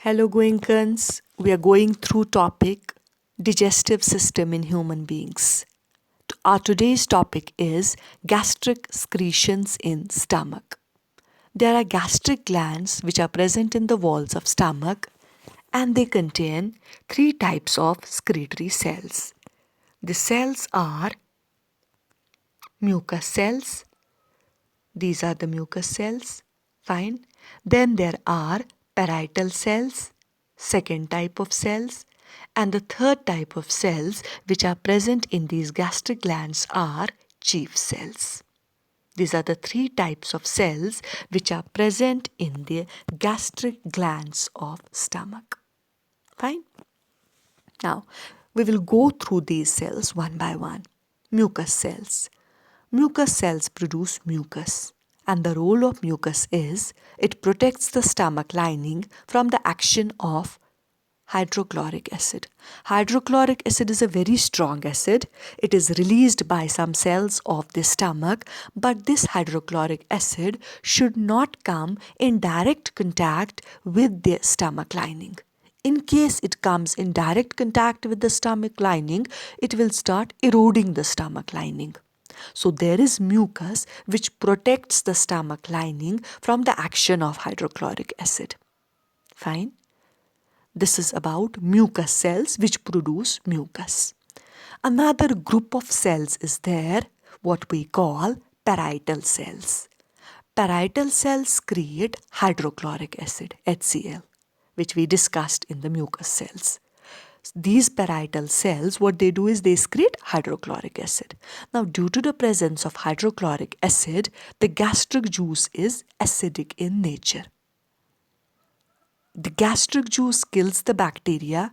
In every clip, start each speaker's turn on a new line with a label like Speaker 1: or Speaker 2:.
Speaker 1: Hello Goenkans, we are going through topic digestive system in human beings. Our today's topic is gastric secretions in stomach. There are gastric glands which are present in the walls of stomach and they contain three types of secretory cells. The cells are mucus cells. These are the mucus cells. Fine. Then there are parietal cells, second type of cells, and the third type of cells which are present in these gastric glands are chief cells. These are the three types of cells which are present in the gastric glands of stomach. Fine. Now, we will go through these cells one by one. Mucus cells. Mucus cells produce mucus, and the role of mucus is it protects the stomach lining from the action of hydrochloric acid. Hydrochloric acid is a very strong acid. It is released by some cells of the stomach, but this hydrochloric acid should not come in direct contact with the stomach lining. In case it comes in direct contact with the stomach lining, it will start eroding the stomach lining. So there is mucus which protects the stomach lining from the action of hydrochloric acid. Fine. This is about mucus cells which produce mucus. Another group of cells is there, what we call parietal cells. Parietal cells create hydrochloric acid, HCl, which we discussed in the mucus cells. These parietal cells, what they do is they secrete hydrochloric acid. Now, due to the presence of hydrochloric acid, the gastric juice is acidic in nature. The gastric juice kills the bacteria.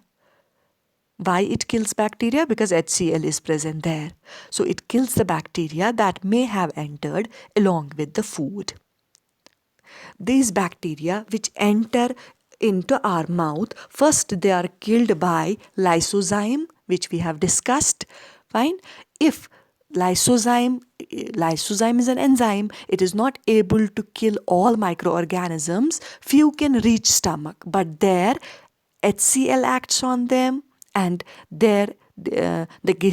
Speaker 1: Why it kills bacteria? Because HCl is present there. So it kills the bacteria that may have entered along with the food. These bacteria which enter into our mouth, first they are killed by lysozyme, which we have discussed. Fine. If lysozyme is an enzyme, it is not able to kill all microorganisms. Few can reach stomach, but there HCl acts on them and there the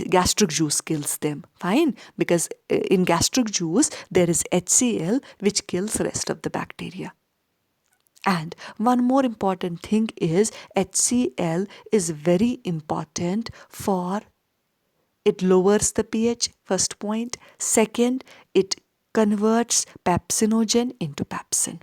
Speaker 1: gastric juice kills them. Fine. Because in gastric juice there is HCl which kills rest of the bacteria. And one more important thing is HCl is very important for it lowers the pH, first point. Second, it converts pepsinogen into pepsin.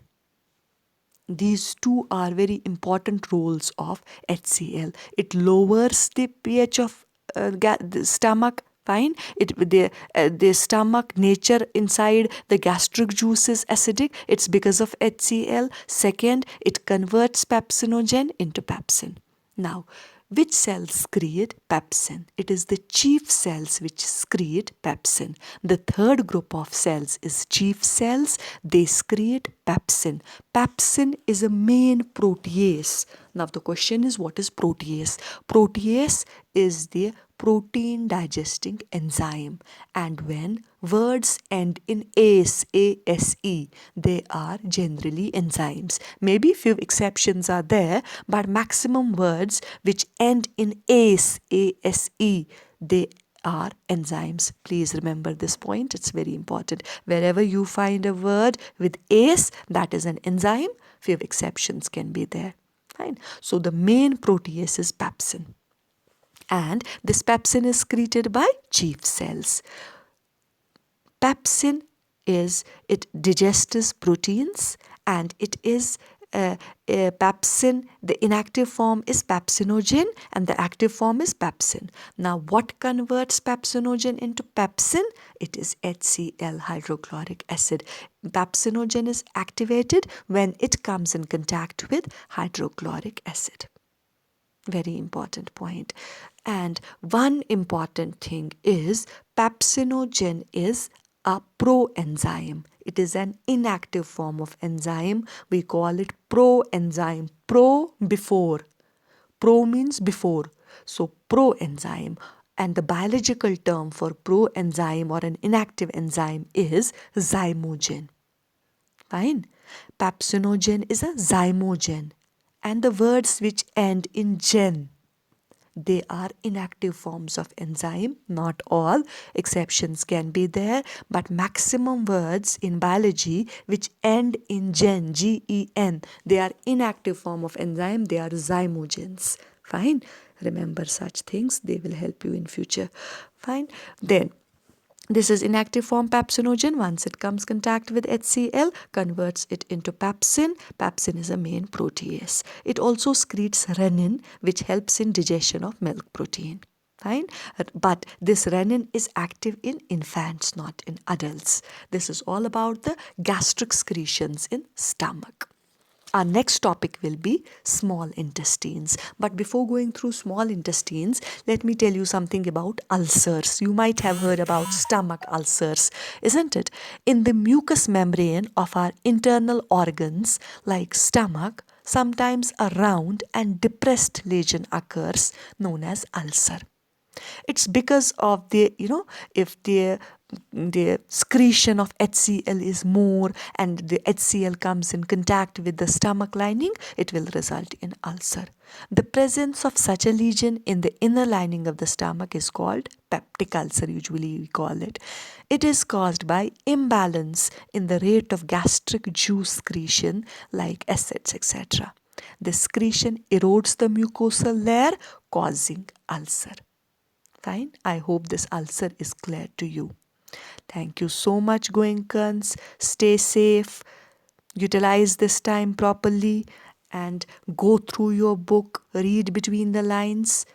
Speaker 1: These two are very important roles of HCl. It lowers the pH of the stomach. Fine. The stomach nature inside the gastric juice is acidic. It's because of HCl. Second, it converts pepsinogen into pepsin. Now, which cells secrete pepsin? It is the chief cells which secrete pepsin. The third group of cells is chief cells. They secrete pepsin. Pepsin is a main protease. Now the question is, what is protease? Protease is the protein digesting enzyme, and when words end in ase, A-S-E, they are generally enzymes. Maybe few exceptions are there, but maximum words which end in ase, A-S-E, they are enzymes. Please remember this point, it's very important. Wherever you find a word with ase, that is an enzyme. Few exceptions can be there. Fine. So the main protease is pepsin. And this pepsin is secreted by chief cells. Pepsin it digests proteins, and it is pepsin, the inactive form is pepsinogen and the active form is pepsin. Now what converts pepsinogen into pepsin? It is HCl, hydrochloric acid. Pepsinogen is activated when it comes in contact with hydrochloric acid. Very important point. And one important thing is pepsinogen is a proenzyme. It is an inactive form of enzyme. We call it proenzyme. Pro, before. Pro means before. So proenzyme. And the biological term for proenzyme or an inactive enzyme is zymogen. Fine. Pepsinogen is a zymogen. and the words which end in gen. They are inactive forms of enzyme. Not all, exceptions can be there, but maximum words in biology which end in gen, Gen, they are inactive form of enzyme. They are zymogens. Fine. Remember such things. They will help you in future. Fine. Then this is inactive form pepsinogen. Once it comes contact with HCl, converts it into pepsin. Pepsin is a main protease. It also secretes renin, which helps in digestion of milk protein. Fine. But this renin is active in infants, not in adults. This is all about the gastric secretions in stomach. Our next topic will be small intestines. But before going through small intestines, let me tell you something about ulcers. You might have heard about stomach ulcers, isn't it? In the mucous membrane of our internal organs, like stomach, sometimes a round and depressed lesion occurs known as ulcer. It's because of if the secretion of HCl is more and the HCl comes in contact with the stomach lining, it will result in ulcer. The presence of such a lesion in the inner lining of the stomach is called peptic ulcer, usually we call it. It is caused by imbalance in the rate of gastric juice secretion like acids, etc. The secretion erodes the mucosal layer, causing ulcer. Fine. I hope this ulcer is clear to you. Thank you so much, Goenkans. Stay safe. Utilize this time properly and go through your book, read between the lines,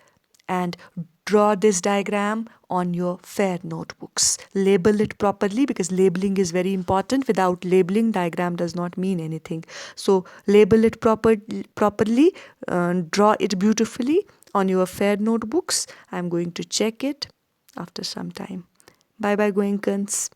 Speaker 1: and draw this diagram on your fair notebooks. Label it properly because labeling is very important. Without labeling, diagram does not mean anything. So label it properly, draw it beautifully on your fair notebooks. I'm going to check it after some time. Bye bye, Goenkans.